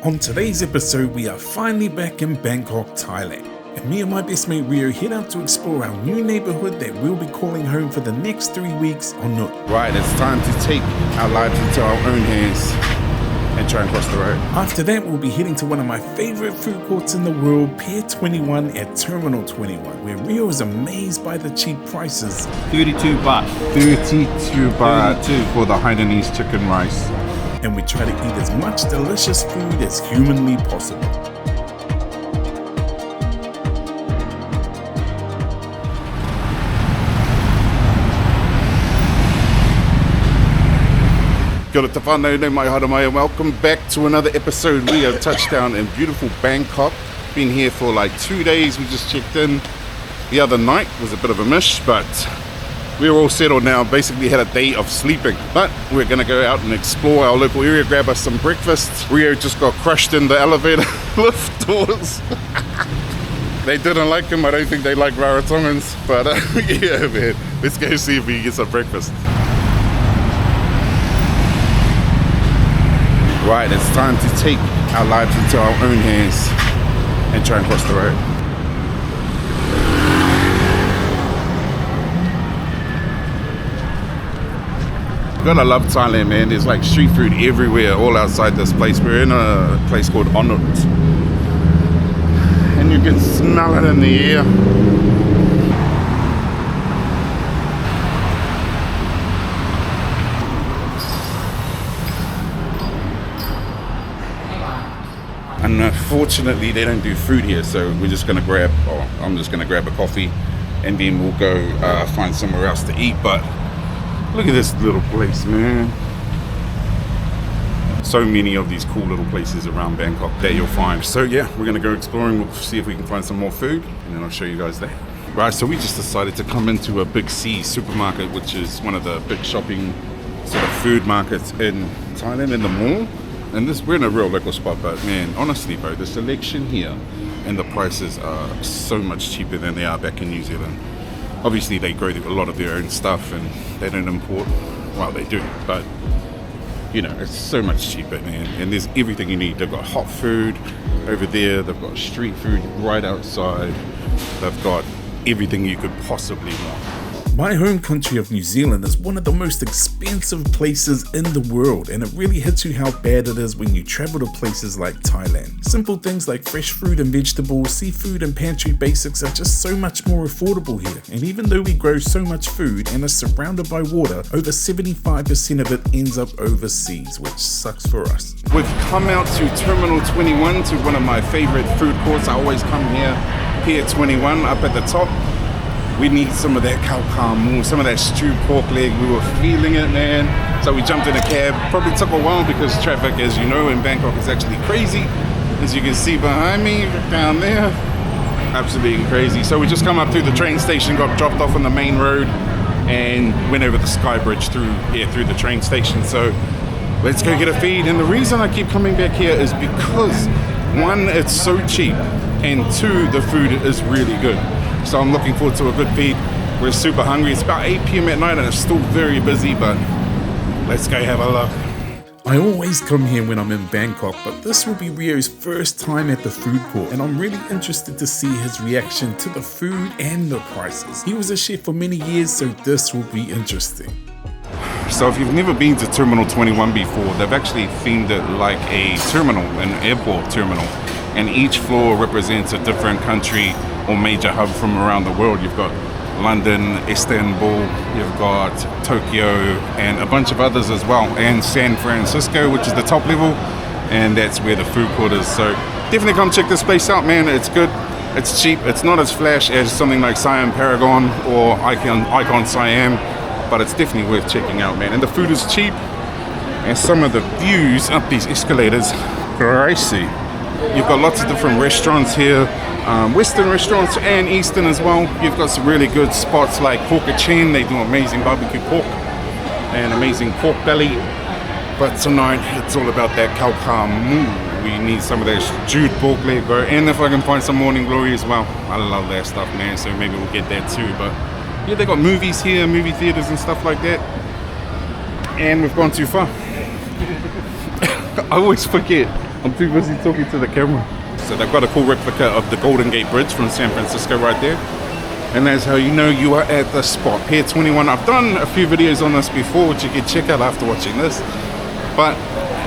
On today's episode, we are finally back in Bangkok, Thailand. And me and my best mate Rio head out to explore our new neighbourhood that we'll be calling home for the next 3 weeks, Onnut. Right, it's time to take our lives into our own hands and try and cross the road. After that, we'll be heading to one of my favourite food courts in the world, Pier 21 at Terminal 21, where Rio is amazed by the cheap prices. 32 baht. 32 baht 32. for the Hainanese chicken rice. And we try to eat as much delicious food as humanly possible. Kia ora te whanau, nau mai hara mai, and welcome back to another episode. We are touchdown in beautiful Bangkok. Been here for like 2 days. We just checked in the other night. It was a bit of a mish, but we're all settled now. Basically had a day of sleeping, but we're gonna go out and explore our local area, grab us some breakfast. Rio just got crushed in the elevator lift doors. They didn't like him. I don't think they like Rarotongans, but yeah, man. Let's go see if we can get some breakfast. Right, it's time to take our lives into our own hands and try and cross the road. Gotta love Thailand, man. There's like street food everywhere, all outside this place. We're in a place called Onnut, and you can smell it in the air. And unfortunately, they don't do food here, so we're just gonna grab, I'm just gonna grab a coffee, and then we'll go find somewhere else to eat. But look at this little place, man. So many of these cool little places around Bangkok that you'll find. So yeah, we're gonna go exploring. We'll see if we can find some more food, and then I'll show you guys that. Right, so we just decided to come into a Big C supermarket, which is one of the big shopping sort of food markets in Thailand, in the mall. And we're in a real local spot, but man, honestly, bro, the selection here and the prices are so much cheaper than they are back in New Zealand. Obviously, they grow a lot of their own stuff and they don't import. Well, they do, but you know, it's so much cheaper, man. And there's everything you need. They've got hot food over there. They've got street food right outside. They've got everything you could possibly want. My home country of New Zealand is one of the most expensive places in the world, and it really hits you how bad it is when you travel to places like Thailand. Simple things like fresh fruit and vegetables, seafood and pantry basics are just so much more affordable here. And even though we grow so much food and are surrounded by water, over 75% of it ends up overseas, which sucks for us. We've come out to Terminal 21, to one of my favorite food courts. I always come here, Pier 21 up at the top. We need some of that khao kham, some of that stewed pork leg. We were feeling it, man. So we jumped in a cab. Probably took a while because traffic, as you know, in Bangkok is actually crazy. As you can see behind me, down there, absolutely crazy. So we just come up through the train station, got dropped off on the main road, and went over the sky bridge through the train station. So let's go get a feed. And the reason I keep coming back here is because, one, it's so cheap, and two, the food is really good. So I'm looking forward to a good feed. We're super hungry. It's about 8 p.m. at night and it's still very busy, but let's go have a look. I always come here when I'm in Bangkok, but this will be Rio's first time at the food court, and I'm really interested to see his reaction to the food and the prices. He was a chef for many years, so this will be interesting. So if you've never been to Terminal 21 before, they've actually themed it like a terminal, an airport terminal, and each floor represents a different country or major hub from around the world. You've got London, Istanbul, you've got Tokyo, and a bunch of others as well, and San Francisco, which is the top level, and that's where the food court is. So definitely come check this place out, man. It's good, it's cheap, it's not as flash as something like Siam Paragon or Icon Siam, but it's definitely worth checking out, man. And the food is cheap, and some of the views up these escalators, crazy. You've got lots of different restaurants here, Western restaurants and Eastern as well. You've got some really good spots like Pork Chen. They do amazing barbecue pork and amazing pork belly. But tonight, it's all about that khao kham. We need some of that stewed pork leg, bro. And if I can find some morning glory as well. I love that stuff, man. So maybe we'll get that too. But yeah, they got movies here, movie theaters and stuff like that. And we've gone too far. I always forget I'm too busy talking to the camera. So they've got a cool replica of the Golden Gate Bridge from San Francisco right there. And that's how you know you are at the spot. Pier 21. I've done a few videos on this before, which you can check out after watching this. But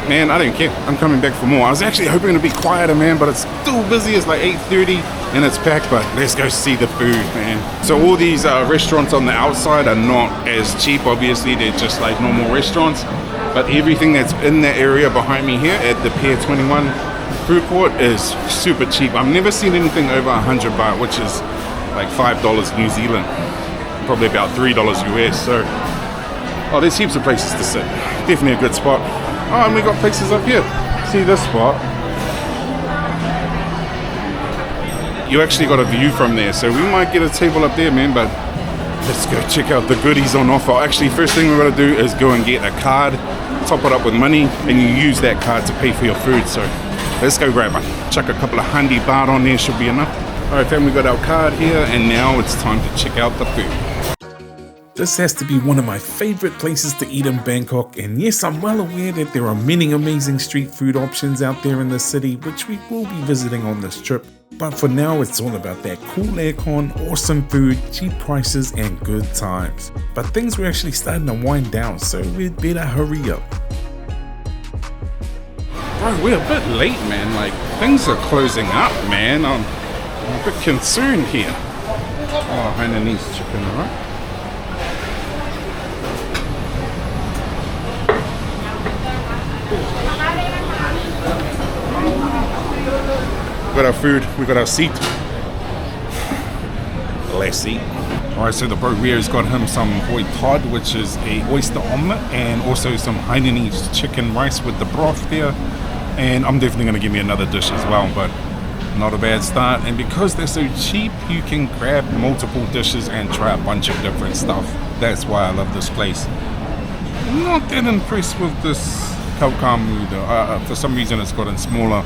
man, I don't care. I'm coming back for more. I was actually hoping to be quieter, man, but it's still busy. It's like 8:30 and it's packed, but let's go see the food, man. So all these restaurants on the outside are not as cheap, obviously. They're just like normal restaurants. But everything that's in the area behind me here at the Pier 21 food court is super cheap. I've never seen anything over 100 baht, which is like $5 New Zealand, probably about $3 US. So, oh, there's heaps of places to sit. Definitely a good spot. Oh, and we got places up here. See this spot? You actually got a view from there, so we might get a table up there, man. But let's go check out the goodies on offer. Actually, first thing we're gonna do is go and get a card, top it up with money, and you use that card to pay for your food. So let's go grab one. Chuck a couple of 100 baht on there, should be enough. All right, fam, we got our card here, and now it's time to check out the food. This has to be one of my favorite places to eat in Bangkok, and yes, I'm well aware that there are many amazing street food options out there in the city, which we will be visiting on this trip. But for now, it's all about that cool aircon, awesome food, cheap prices, and good times. But things were actually starting to wind down, so we'd better hurry up. Bro, we're a bit late, man. Like, things are closing up, man. I'm a bit concerned here. Oh, Hainanese chicken, alright? We got our food, we got our seat. Let's eat. Alright, so the bro Rio's got him some hoi tod, which is a oyster omelette, and also some Hainanese chicken rice with the broth there. And I'm definitely going to give me another dish as well, but not a bad start. And because they're so cheap, you can grab multiple dishes and try a bunch of different stuff. That's why I love this place. Not that impressed with this khao kamu though. For some reason it's gotten smaller.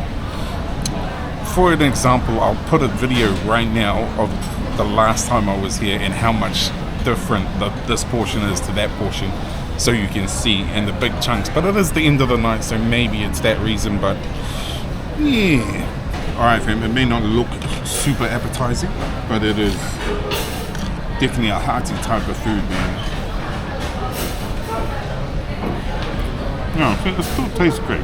For an example, I'll put a video right now of the last time I was here and how much different this portion is to that portion, so you can see, and the big chunks. But it is the end of the night, so maybe it's that reason. But yeah, alright fam, it may not look super appetizing, but it is definitely a hearty type of food, man. No, it still tastes great.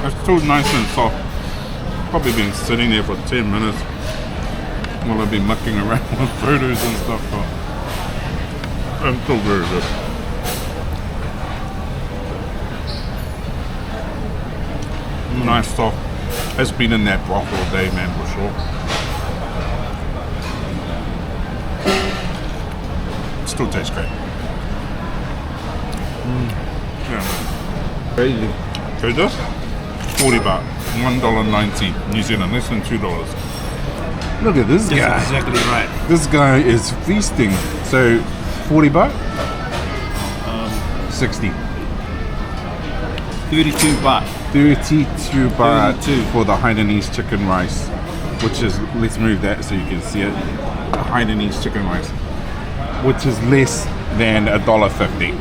It's still nice and soft. Probably been sitting there for 10 minutes while I've been mucking around with photos and stuff, but I'm still very good. Nice soft. It's been in that broth all day, man, for sure. Still tastes great. Yeah. Crazy. So this? 40 baht. $1.90 New Zealand, less than $2. Look at this guy. That's exactly right. This guy is feasting. So 40 baht? 60. 32 baht. 32 baht 32. for the Hainanese chicken rice, which is, let's move that so you can see it. The Hainanese chicken rice, which is less than $1.50.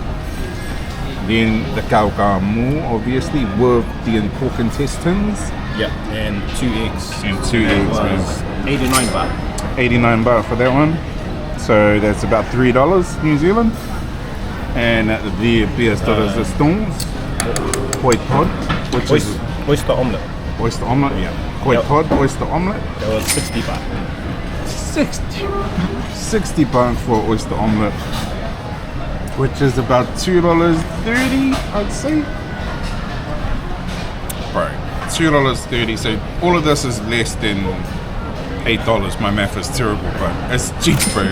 Then the khao kamu, obviously, with the pork intestines. Yeah, and 2 eggs. And 2 eggs, man. 89 baht. 89 baht for that one. So that's about $3 New Zealand. And the best is the stones. Hoi tod, which is Oyster omelette. oyster omelette, yeah. Hoi tod, oyster omelette. That was 60 baht. 60 baht for oyster omelette, which is about $2.30, I'd say. Right, $2.30. So all of this is less than $8. My math is terrible, but it's cheap, bro.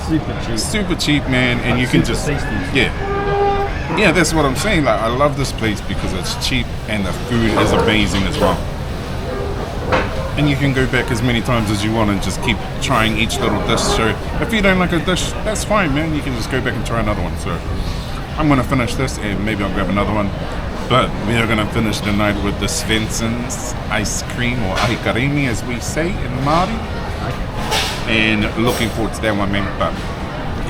Super cheap. Super cheap, man, and you can just tasty. Yeah, that's what I'm saying. Like, I love this place because it's cheap and the food is amazing as well. And you can go back as many times as you want and just keep trying each little dish. So if you don't like a dish, that's fine, man. You can just go back and try another one. So I'm gonna finish this and maybe I'll grab another one. But we are gonna finish the night with the Swensen's ice cream, or ahikarimi as we say in Māori. And looking forward to that one, man. But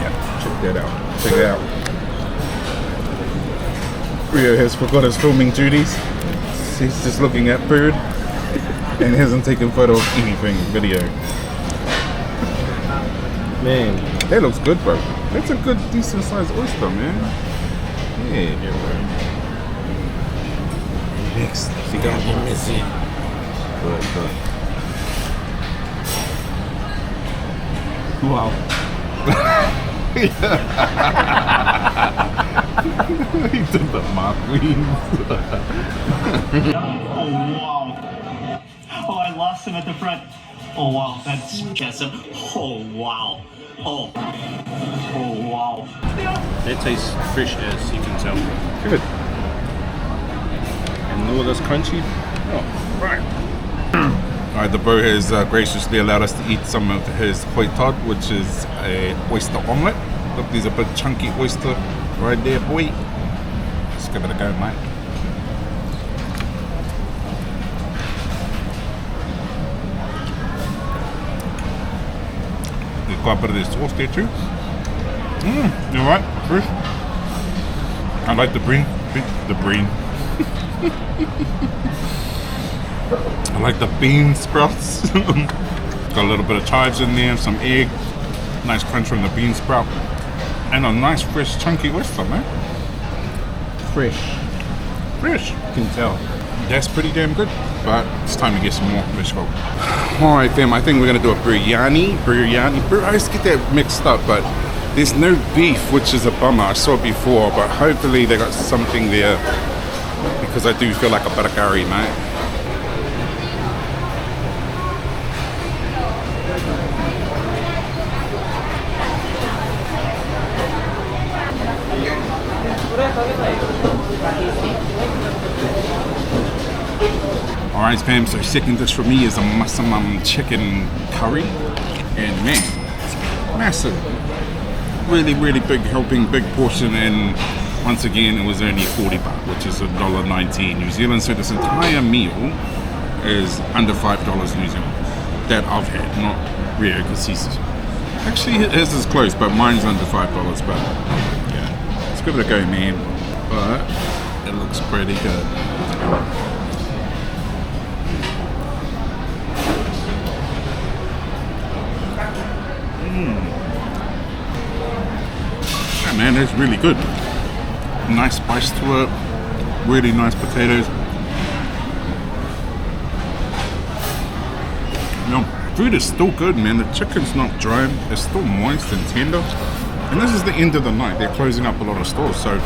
yeah, check that out. Check it out. Rio has forgot his filming duties. He's just looking at food and hasn't taken photo of anything, video. Man. That looks good, bro. That's a good, decent sized oyster, man. Yeah. Next, you got me missing. Good. Wow. He did the mark wings. Oh wow! Oh, I lost him at the front. Oh wow, that's impressive. Oh wow! Oh wow! It tastes fresh as you can tell. Good. And all this crunchy. Oh, right. Alright, the bro has graciously allowed us to eat some of his hoi tod, which is a oyster omelette. Look, there's a big chunky oyster right there, boy. Let's give it a go, mate. There's quite a bit of this sauce there too. You're right, fresh. I like the green. I like the bean sprouts. Got a little bit of chives in there, some egg, nice crunch from the bean sprout, and a nice fresh chunky oyster, man. Fresh. You can tell. That's pretty damn good. But it's time to get some more. Let's go. Alright fam, I think we're gonna do a biryani. I always get that mixed up, but there's no beef, which is a bummer. I saw it before, but hopefully they got something there, because I do feel like a butter curry, mate. Alright fam, so second dish for me is a Massaman chicken curry, and man, massive, really big helping, big portion, and once again it was only 40 baht, which is $1.19 New Zealand, so this entire meal is under $5 New Zealand that I've had, not Rio, because he's actually, his is close, but mine's under $5, but yeah, let's give it a go, man. But it looks pretty good. Yeah, man, it's really good. Nice spice to it. Really nice potatoes. No, food is still good, man. The chicken's not dry. It's still moist and tender. And this is the end of the night. They're closing up a lot of stores, so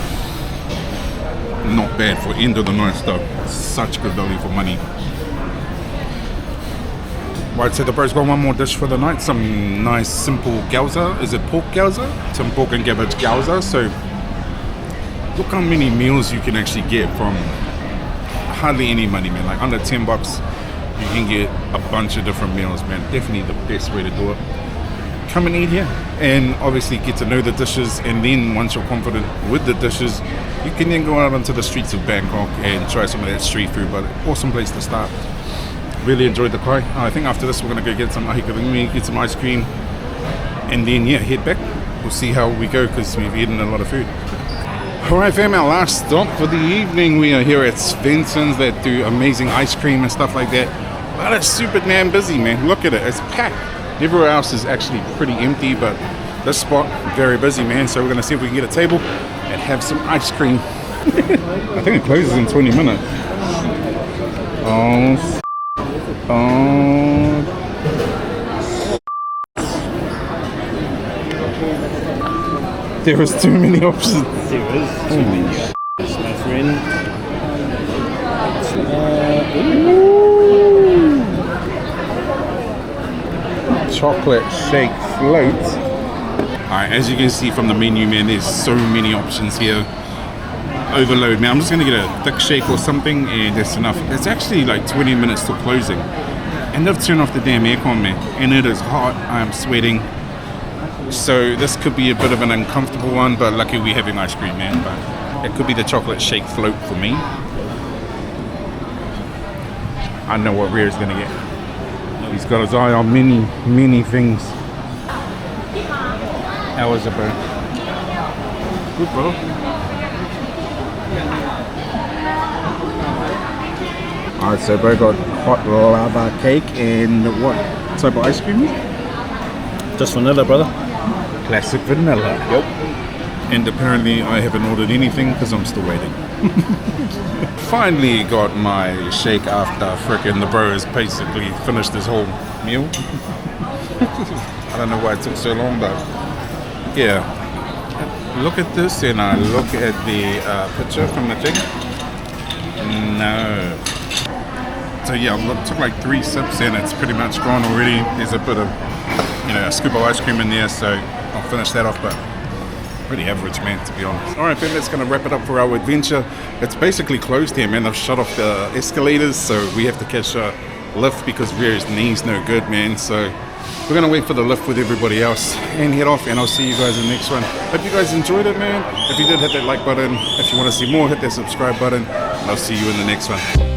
not bad for end of the night stuff. Such good value for money. Right, so the bro's got one more dish for the night. Some nice simple gyoza. Is it pork gyoza? Some pork and cabbage gyoza. So look how many meals you can actually get from hardly any money, man. Like under 10 bucks, you can get a bunch of different meals, man. Definitely the best way to do it. Come and eat here and obviously get to know the dishes, and then once you're confident with the dishes, you can then go out onto the streets of Bangkok and try some of that street food. But awesome place to start. Really enjoyed the kai. I think after this we're gonna go get some get some ice cream, and then yeah, head back. We'll see how we go because we've eaten a lot of food. Alright fam, our last stop for the evening. We are here at Swensen's that do amazing ice cream and stuff like that. But it's super damn busy, man. Look at it, it's packed. Everywhere else is actually pretty empty, but this spot, very busy, man. So we're gonna see if we can get a table and have some ice cream. I think it closes in 20 minutes. There was too many options. There is too many options, my friend. Chocolate shake float. Alright, as you can see from the menu, man, there's so many options here. Overload, man. I'm just gonna get a thick shake or something, and that's enough. It's actually like 20 minutes till closing, and they've turned off the damn aircon, man, and it is hot. I'm sweating, so this could be a bit of an uncomfortable one, but lucky we're having ice cream, man. But it could be the chocolate shake float for me. I know what Rhea's gonna get. He's got his eye on many things. How was it, bro? Good, bro. Alright, so bro got hot lava cake and what type of ice cream? Just vanilla, brother. Classic vanilla. Yep. And apparently I haven't ordered anything because I'm still waiting. Finally got my shake after frickin' the bro has basically finished his whole meal. I don't know why it took so long, but yeah. Look at this and I look at the picture from the thing. No. So yeah, it took like 3 sips and it's pretty much gone already. There's a bit of, a scoop of ice cream in there, so I'll finish that off, but pretty average, man, to be honest. Alright, Ben, that's gonna wrap it up for our adventure. It's basically closed here, man. They've shut off the escalators, so we have to catch a lift because Rhea's knee's no good, man. So we're gonna wait for the lift with everybody else and head off, and I'll see you guys in the next one. Hope you guys enjoyed it, man. If you did, hit that like button. If you want to see more, hit that subscribe button, and I'll see you in the next one.